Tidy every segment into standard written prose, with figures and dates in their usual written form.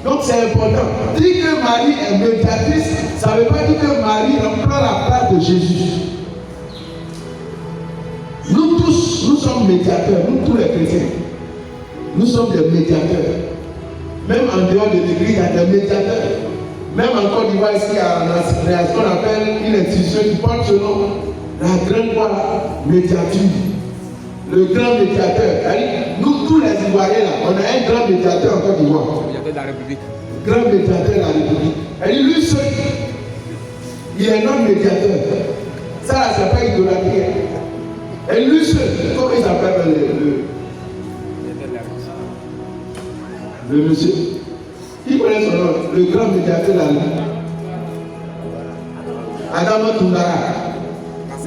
Donc c'est important. Dire que Marie est médiatrice, ça ne veut pas dire que Marie reprend la place de Jésus. Nous tous, nous sommes médiateurs, nous tous les chrétiens. Nous sommes des médiateurs. Même en dehors de l'église, il y a des médiateurs. Même en Côte d'Ivoire, ici, il y a ce qu'on appelle une institution qui porte ce nom, la grande voie médiature. Le grand médiateur. Nous, tous les Ivoiriens, là, on a un grand médiateur en Côte d'Ivoire. Médiateur de la République. Grand médiateur de la République. Elle dit, lui seul, il est notre médiateur. Ça, là, c'est pas idolâtrie. Et lui seul, comment il s'appelle le monsieur? Qui connaît son nom? Le grand médiateur de la République. Adama Toungara.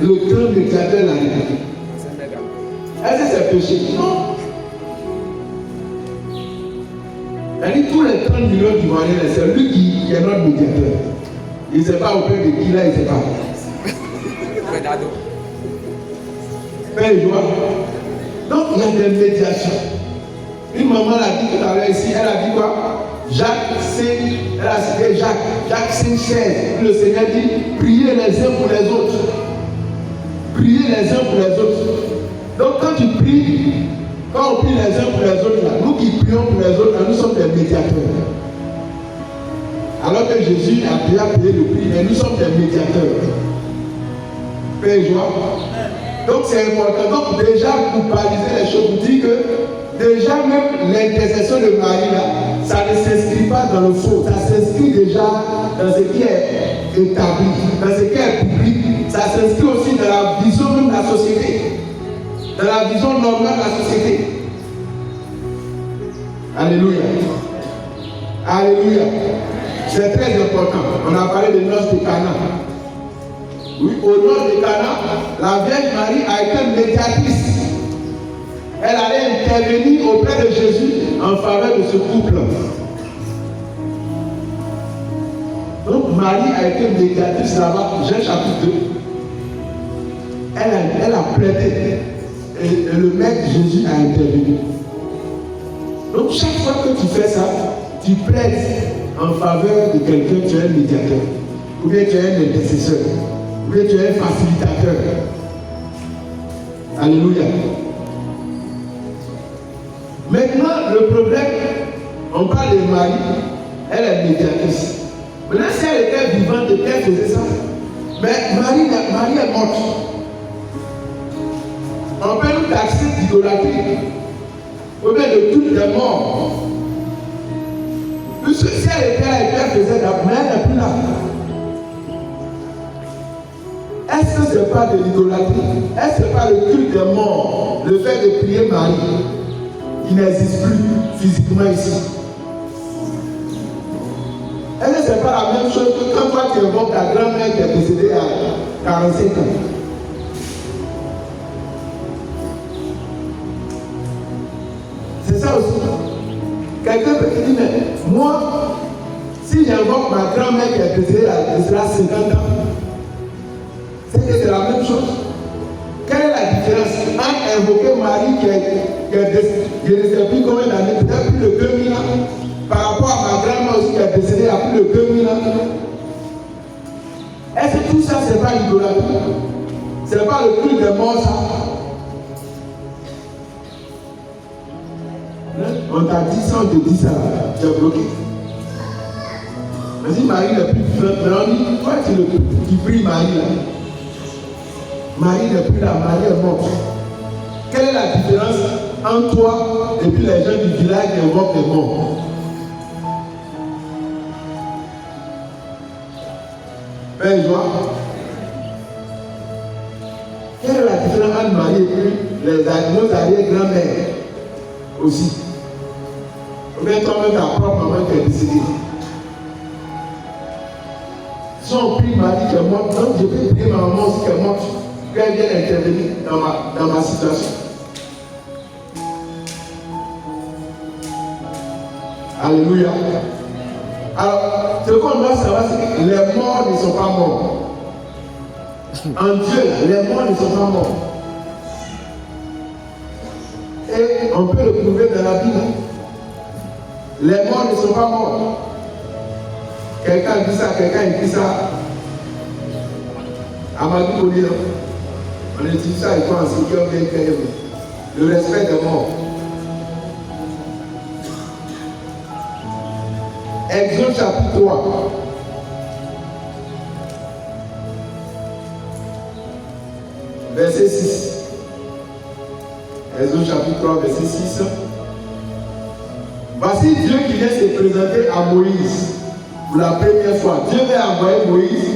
Le grand médiateur de la République. Est-ce que c'est péché? Non. Elle dit tous les 30 millions d'Ivoiriens, c'est lui qui est notre médiateur. Il ne sait pas auprès de qui là, il ne sait pas. Père et joie. Donc il y a des médiations. Une maman l'a dit tout à l'heure ici, elle a dit quoi? Jacques 5, elle a cité Jacques 5,16. Le Seigneur dit, priez les uns pour les autres. Priez les uns pour les autres. Donc quand tu pries, quand on prie les uns pour les autres, là, nous qui prions pour les autres, là, nous sommes des médiateurs. Alors que Jésus a déjà payé le prix, mais nous sommes des médiateurs. Père et joie. Donc c'est important. Donc déjà pour baliser les choses, vous dites que déjà même l'intercession de Marie là, ça ne s'inscrit pas dans le faux, ça s'inscrit déjà dans ce qui est établi, dans ce qui est public, ça s'inscrit aussi dans la vision même de la société, dans la vision normale de la société. Alléluia. Alléluia. C'est très important. On a parlé de noces de Cana. Oui, au nom de Cana, la Vierge Marie a été médiatrice. Elle allait intervenir auprès de Jésus en faveur de ce couple. Donc Marie a été médiatrice là-bas, Jean chapitre 2. Elle a plaidé et le maître Jésus a intervenu. Donc chaque fois que tu fais ça, tu plaides en faveur de quelqu'un, tu es un médiateur, ou bien tu es un intercesseur, ou bien tu es un facilitateur. Alléluia. Maintenant, le problème, on parle de Marie, elle est médiatrice. Maintenant, si elle était vivante, elle faisait ça. Mais Marie est morte. On peut nous taxer d'idolâtrie, ou bien de toutes les morts. Puisque si elle était là, elle faisait ça, mais elle n'est plus là. Est-ce que ce n'est pas de l'idolâtrie? Est-ce que ce n'est pas le culte des morts, le fait de prier Marie? Il n'existe plus physiquement ici. Est-ce que ce n'est pas la même chose que quand toi tu invoques ta grand-mère qui est décédée à 45 ans? C'est ça aussi. Quelqu'un peut te dire, mais moi, si j'invoque ma grand-mère qui est décédée à 50 ans, c'est que c'est la même chose. Quelle est la différence entre invoquer Marie qui est décédée, je ne sais plus combien d'années, peut-être plus de 2000 ans, par rapport à ma grand-mère aussi qui est décédée à plus de 2000 ans? Est-ce que tout ça, ce n'est pas l'idolâtrie? Ce n'est pas le culte des morts, ça? On t'a dit ça, on te dit ça, tu es bloqué. Mais si Marie n'est plus vivante, on dit, toi tu pries Marie là. Marie n'est plus là, Marie est morte. Quelle est la différence entre toi et puis les gens du village qui invoquent les morts? Père joie. Quelle est la différence entre Marie et puis nos arrière-grand-mères aussi? Ou bien toi-même ta propre maman qui est décédée. Si on prie Marie qui est morte, donc je peux prier ma maman aussi qui est morte, qu'elle vienne intervenir dans ma situation. Alléluia. Alors, ce qu'on doit savoir, c'est que les morts ne sont pas morts. En Dieu, les morts ne sont pas morts. Et on peut le prouver dans la Bible. Les morts ne sont pas morts. Quelqu'un dit ça, quelqu'un écrit ça. Amadou Koli, on étudie ça, il faut enseigner le respect des morts. Exode chapitre 3. Verset 6. Exode chapitre 3, verset 6. Voici Dieu qui vient se présenter à Moïse pour la première fois. Dieu vient envoyer Moïse.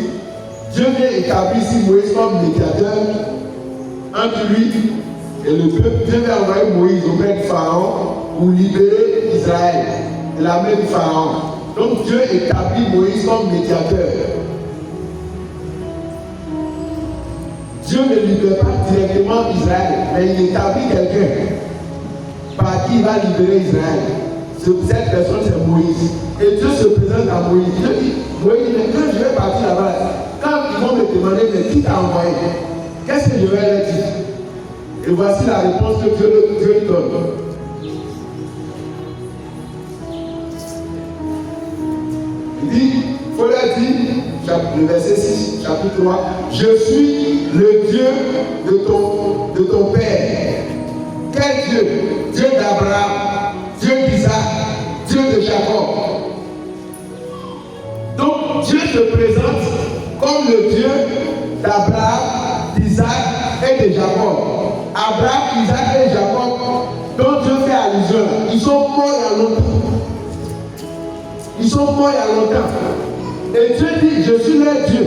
Dieu vient établir ici Moïse comme médiateur entre lui et le peuple. Dieu vient envoyer Moïse auprès du Pharaon pour libérer Israël de la main du Pharaon. Donc Dieu établit Moïse comme médiateur. Dieu ne libère pas directement Israël, mais il établit quelqu'un par qui il va libérer Israël. Cette personne, c'est Moïse. Et Dieu se présente à Moïse. Dieu dit, Moïse, mais quand je vais partir là-bas, quand ils vont me demander, mais qui t'a envoyé? Qu'est-ce que je vais leur dire? Et voici la réponse que Dieu lui donne. Il dit, il faut leur dire, le verset 6, chapitre 3, je suis le Dieu de ton père. Quel Dieu? Dieu d'Abraham, Dieu d'Isaac, Dieu de Jacob. Donc Dieu se présente comme le Dieu d'Abraham, d'Isaac et de Jacob. Abraham, Isaac et Jacob, dont Dieu fait allusion, ils sont morts il y a longtemps. Ils sont morts il y a longtemps. Et Dieu dit, je suis leur Dieu.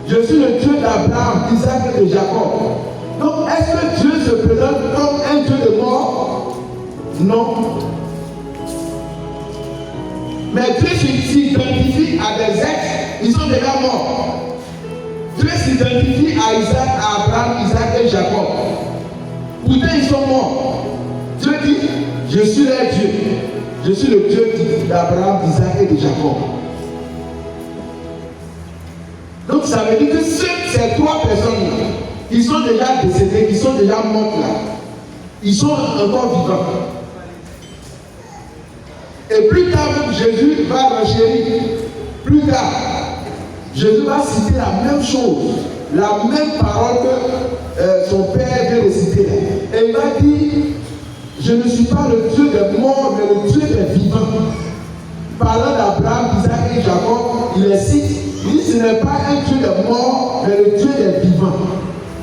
Je suis le Dieu d'Abraham, d'Isaac et de Jacob. Donc, est-ce que Dieu se présente comme un Dieu de mort? Non. Mais Dieu s'identifie à des êtres, ils sont déjà morts. Dieu s'identifie à Isaac, à Abraham, Isaac et Jacob. Pourtant, ils sont morts. Dieu dit, je suis leur Dieu. Je suis le Dieu d'Abraham, d'Isaac et de Jacob. Donc ça veut dire que ces trois personnes-là, ils sont déjà décédés, ils sont déjà morts là. Ils sont encore vivants. Et plus tard, Jésus va renchérir. Plus tard, Jésus va citer la même chose, la même parole que son Père vient de citer là. Et il va dire, je ne suis pas le Dieu des morts, mais le Dieu des vivants. Parlant d'Abraham, d'Isaac et Jacob, il les cite. Il dit, ce n'est pas un Dieu des morts, mais le Dieu des vivants.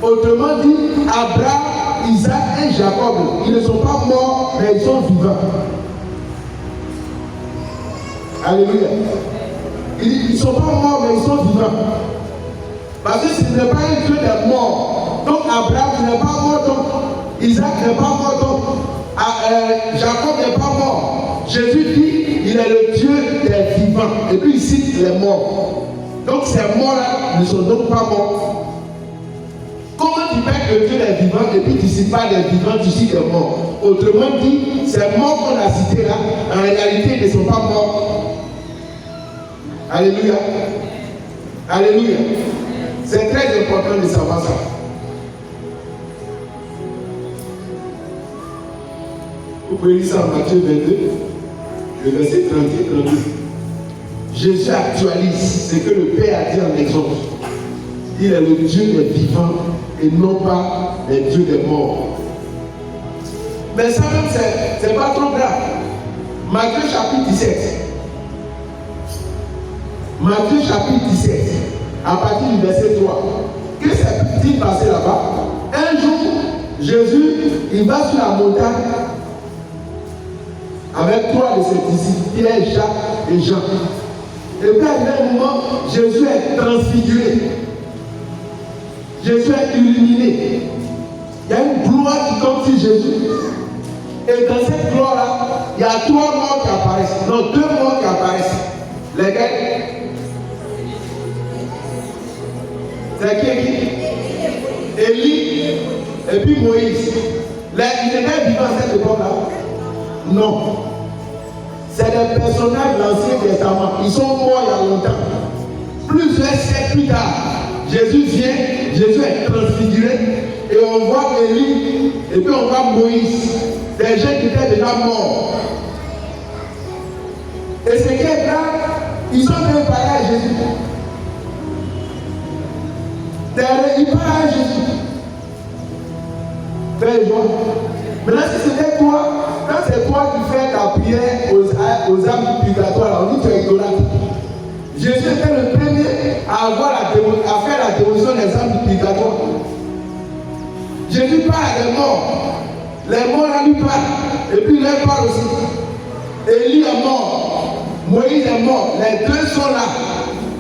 Autrement dit, Abraham, Isaac et Jacob, ils ne sont pas morts, mais ils sont vivants. Alléluia. Il dit, ils ne sont pas morts, mais ils sont vivants. Parce que ce n'est pas un Dieu des morts. Donc Abraham n'est pas mort, donc Isaac n'est pas mort, donc Jacob n'est pas mort. Jésus dit, il est le Dieu des vivants. Et puis il cite les morts. Donc ces morts-là ne sont donc pas morts. Comment tu peux être le Dieu des vivants et puis tu ne cites pas des vivants, tu cites des morts? Autrement dit, ces morts qu'on a cités là, en réalité, ils ne sont pas morts. Alléluia. Alléluia. C'est très important de savoir ça. Vous pouvez lire ça en Matthieu 22, le verset 30 et 32. Jésus actualise ce que le Père a dit en Exode. Il est le Dieu des vivants et non pas le Dieu des morts. Mais ça même, c'est pas trop grave. Matthieu chapitre 17. Matthieu chapitre 17, à partir du verset 3. Que s'est-il passé là-bas? Un jour, Jésus, il va sur la montagne avec trois de ses disciples, Pierre, Jacques et Jean. Et puis à un moment, Jésus est transfiguré. Jésus est illuminé. Il y a une gloire qui tombe sur Jésus. Et dans cette gloire-là, il y a trois morts qui apparaissent. Non, deux morts qui apparaissent. Lesquels? C'est qui? Élie et puis Moïse. Ils étaient vivants à cette époque-là? Non. C'est des personnages de l'Ancien Testament. Ils sont morts il y a longtemps. Plusieurs siècles plus tard, Jésus vient, Jésus est transfiguré et on voit Élie et puis on voit Moïse. Des gens qui étaient déjà morts. Et ce qui est grave, ils ont fait parler à Jésus. Ils parlent à Jésus. Frère Joël. Maintenant, si c'était toi, quand c'est toi qui fais ta prière aux âmes du purgatoire, on dit que tu es idolâtre. Jésus était le premier à faire la dévotion des âmes du purgatoire. Jésus parle des morts. Les morts là lui parlent. Et puis il leur parle aussi. Élie est mort. Moïse est mort. Les deux sont là.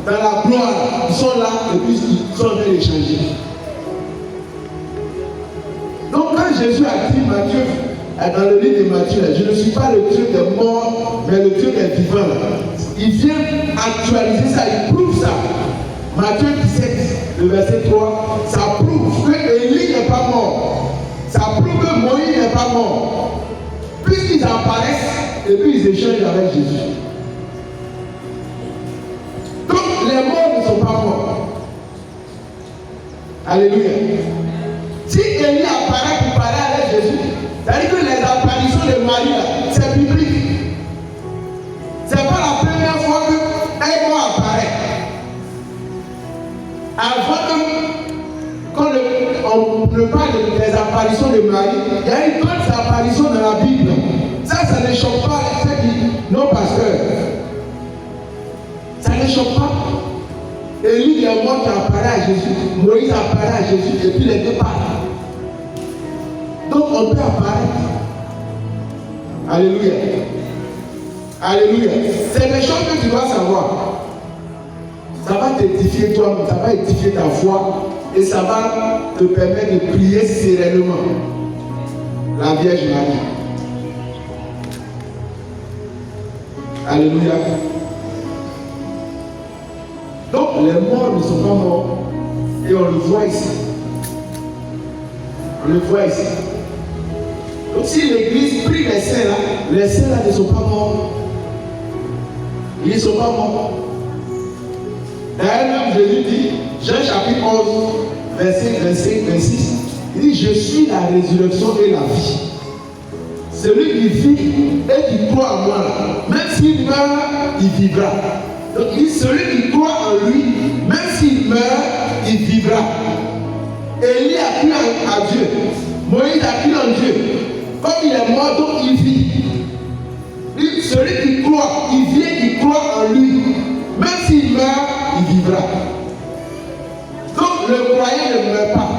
Dans la gloire. Ils sont là et puis ils sont en train d'échanger. Donc quand Jésus a dit Matthieu, dans le livre de Matthieu, je ne suis pas le Dieu des morts, mais le Dieu des vivants. Il vient actualiser ça, il prouve ça. Matthieu 17, le verset 3, ça prouve que Élie n'est pas mort. Ça prouve que Moïse n'est pas mort. Puisqu'ils apparaissent et puis ils échangent avec Jésus. Donc les morts ne sont pas morts. Alléluia. Si Élie apparaît pour parler avec Jésus, c'est-à-dire que les apparitions de Marie, c'est biblique. Ce n'est pas la première fois qu'un mort apparaît. Avant qu'on ne parle des apparitions de Marie, il y a une grande apparition dans la Bible. Ça ne choque pas ceux qui n'ont pas peur. Ça ne choque pas. Élie est mort qui apparaît à Jésus. Moïse apparaît à Jésus et puis les deux parlent. Donc on peut apparaître. Alléluia. Alléluia. C'est des choses que tu dois savoir. Ça va t'édifier toi, ça va édifier ta foi et ça va te permettre de prier sereinement. La Vierge Marie. Alléluia. Donc les morts ne sont pas morts et on le voit ici. On le voit ici. Donc si l'église prie les saints là ne sont pas morts. Ils ne sont pas morts. D'ailleurs, même Jésus dit, Jean chapitre 11, verset 25, 26, il dit, je suis la résurrection et la vie. Celui qui vit et qui croit en moi, même s'il meurt, il vivra. Donc il dit, celui qui croit en lui, même s'il meurt, il vivra. Élie a cru à Dieu. Moïse a cru en Dieu. Comme il est mort, donc il vit. Celui qui croit, il vient, il croit en lui. Même s'il meurt, il vivra. Donc le croyant ne meurt pas.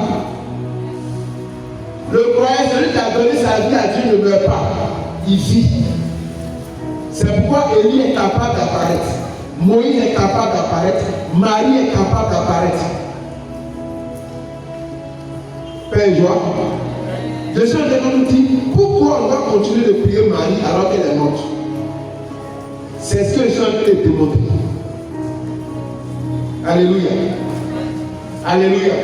Le croyant, celui qui a donné sa vie à Dieu, ne meurt pas. Il vit. C'est pourquoi Élie est capable d'apparaître. Moïse est capable d'apparaître. Marie est capable d'apparaître. Père Joie, je suis en train de nous dire pourquoi on doit continuer de prier Marie alors qu'elle est morte. C'est ce que je suis en train de démontrer. Alléluia. Alléluia.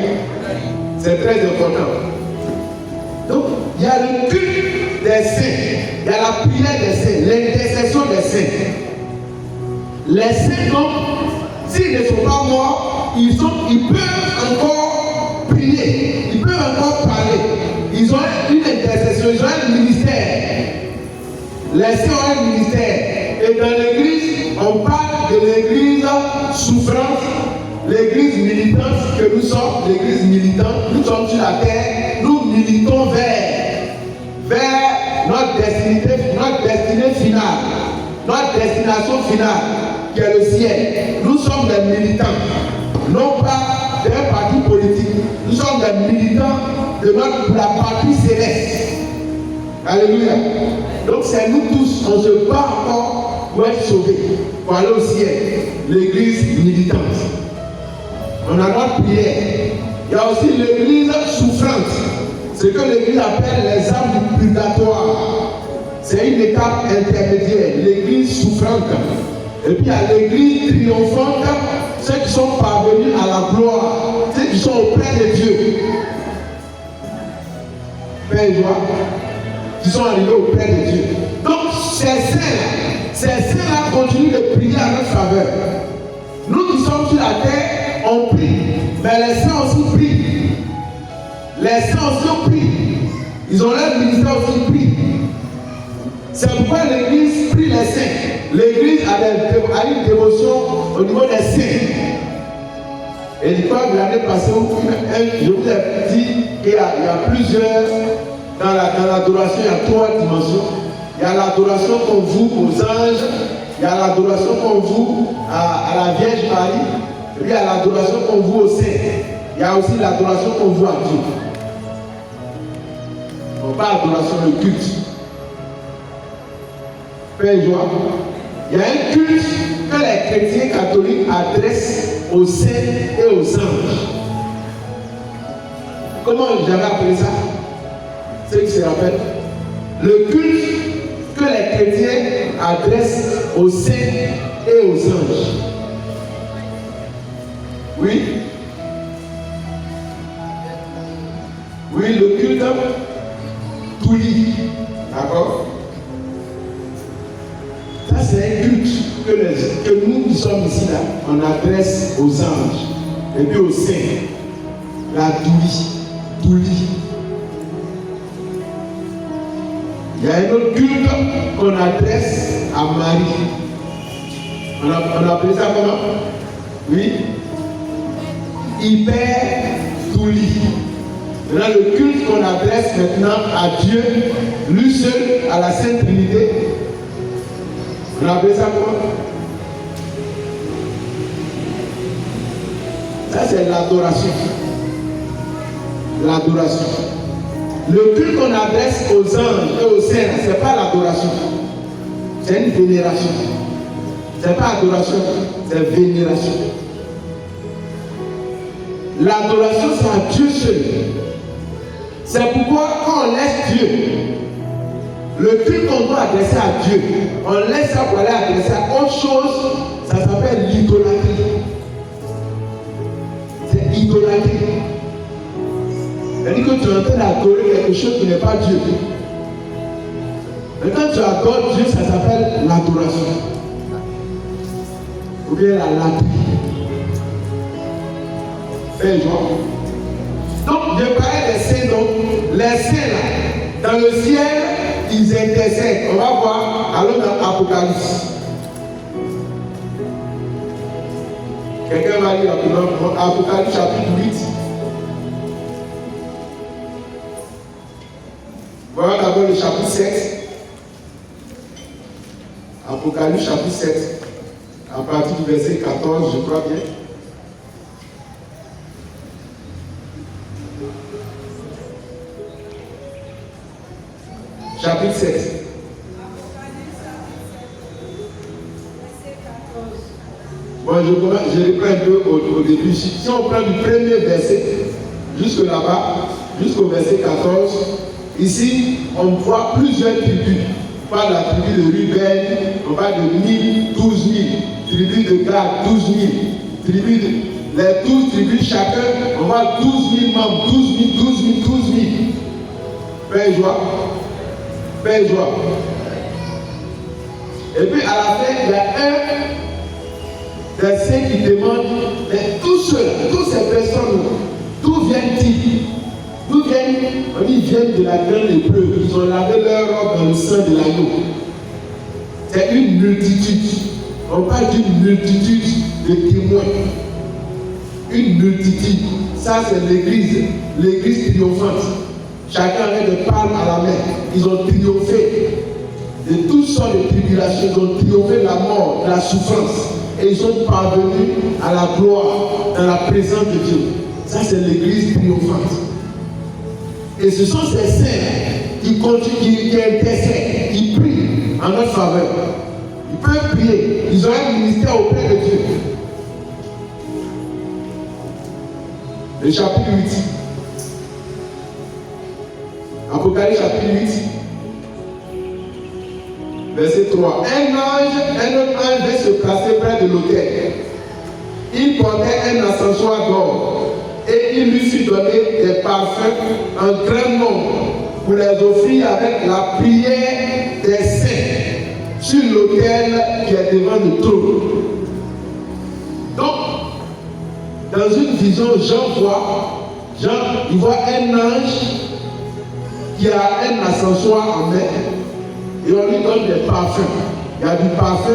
C'est très important. Donc, il y a le culte des saints. Il y a la prière des saints, l'intercession des saints. Les saints, donc, s'ils ne sont pas morts, ils peuvent encore prier. Ils peuvent encore parler. Ils ont une intercession, ils ont un ministère. Les saints ont un ministère. Et dans l'église, on parle de l'église souffrante, l'église militante que nous sommes, l'église militante. Nous sommes sur la terre, nous militons vers notre destinée finale, notre destination finale, qui est le ciel. Nous sommes des militants, non pas d'un parti politique. Nous sommes des militants pour la patrie céleste. Alléluia. Donc c'est nous tous, on se bat encore pour être sauvés, pour aller au ciel. L'église militante. On a notre prière. Il y a aussi l'église souffrante. Ce que l'église appelle les âmes du purgatoire. C'est une étape intermédiaire. L'église souffrante. Et puis il y a l'église triomphante. Ceux qui sont parvenus à la gloire. Ceux qui sont auprès de Dieu. Père et joie. Qui sont arrivés auprès de Dieu. Donc ces saints-là continuent de prier à notre faveur. Nous qui sommes sur la terre, on prie. Mais les saints aussi prient. Les saints aussi prient. Ils ont leur ministère aussi prie. C'est pourquoi l'Église prie les saints. L'Église a une dévotion au niveau des saints. Et je crois que l'année passée, je vous ai dit qu'il y a plusieurs, dans l'adoration, il y a 3 dimensions. Il y a l'adoration qu'on voue aux anges, il y a l'adoration qu'on voue à la Vierge Marie, et puis il y a l'adoration qu'on voue aux saints. Il y a aussi l'adoration qu'on voue à Dieu. On parle d'adoration, le culte. Père et joie. Il y a un culte que les chrétiens catholiques adressent aux saints et aux anges. Comment j'avais appelé ça? Ceux qui se rappellent. Le culte que les chrétiens adressent aux saints et aux anges. Oui? Oui, le culte Touli. D'accord? Ça, c'est un culte que nous qui sommes ici, là, on adresse aux anges et puis aux saints. La Touli. Il y a un autre culte qu'on adresse à Marie. On appelle ça comment? Oui. Hyper Touli. Maintenant, le culte qu'on adresse maintenant à Dieu, lui seul, à la Sainte Trinité, on appelle ça comment? Ça, c'est l'adoration. L'adoration. Le culte qu'on adresse aux anges et aux saints, ce n'est pas l'adoration. C'est une vénération. Ce n'est pas adoration, c'est vénération. L'adoration, c'est à Dieu seul. C'est pourquoi quand on laisse Dieu, le culte qu'on doit adresser à Dieu, on laisse ça pour aller adresser à autre chose, ça s'appelle l'idolâtrie. C'est idolâtrie. C'est-à-dire que tu es en train d'adorer quelque chose qui n'est pas Dieu. Mais quand tu adores Dieu, ça s'appelle l'adoration. Ou bien la latrie. Fais genre. Donc, je parlais des saints. Donc, les saints là, dans le ciel, ils intercèdent. On va voir, allons dans Apocalypse. Quelqu'un va lire Apocalypse chapitre 8. Voilà d'abord le chapitre 7. Apocalypse chapitre 7. À partir du verset 14, je crois bien. Chapitre 7. Bon, je reprends un peu au début. Si on prend du premier verset jusque là-bas, jusqu'au verset 14, ici, on voit plusieurs tribus. On parle de la tribu de Ruben, on parle de 1000, 12 000, tribu de Gad, 12 000, les 12 tribus, chacun, on voit 12 000 membres, 12 000. Paix et joie. Paix et joie. Et puis à la fin, il y a un des saints qui demande, mais tous ceux-là, toutes ces personnes, d'où viennent-ils? D'où viennent? On dit, ils viennent de la grande épreuve. Ils ont lavé leur robe dans le sang de l'agneau. C'est une multitude. On parle d'une multitude de témoins. Une multitude. Ça, c'est l'église triomphante. Chacun avait des palmes à la main. Ils ont triomphé de toutes sortes de tribulations. Ils ont triomphé de la mort, de la souffrance. Et ils sont parvenus à la gloire dans la présence de Dieu. Ça, c'est l'église triomphante. Et ce sont ces saints qui continuent, qui intercèdent, qui prient en notre faveur. Ils peuvent prier. Ils ont un ministère auprès de Dieu. Le chapitre 8. Apocalypse chapitre 8. Verset 3. Un autre ange vint se placer près de l'autel. Il portait un accessoire d'or. Et il lui fut donné des parfums en grand nombre pour les offrir avec la prière des saints sur l'autel qui est devant le trône. Donc, dans une vision, il voit un ange qui a un accessoire en main. Et Et on lui donne des parfums. Il y a du parfum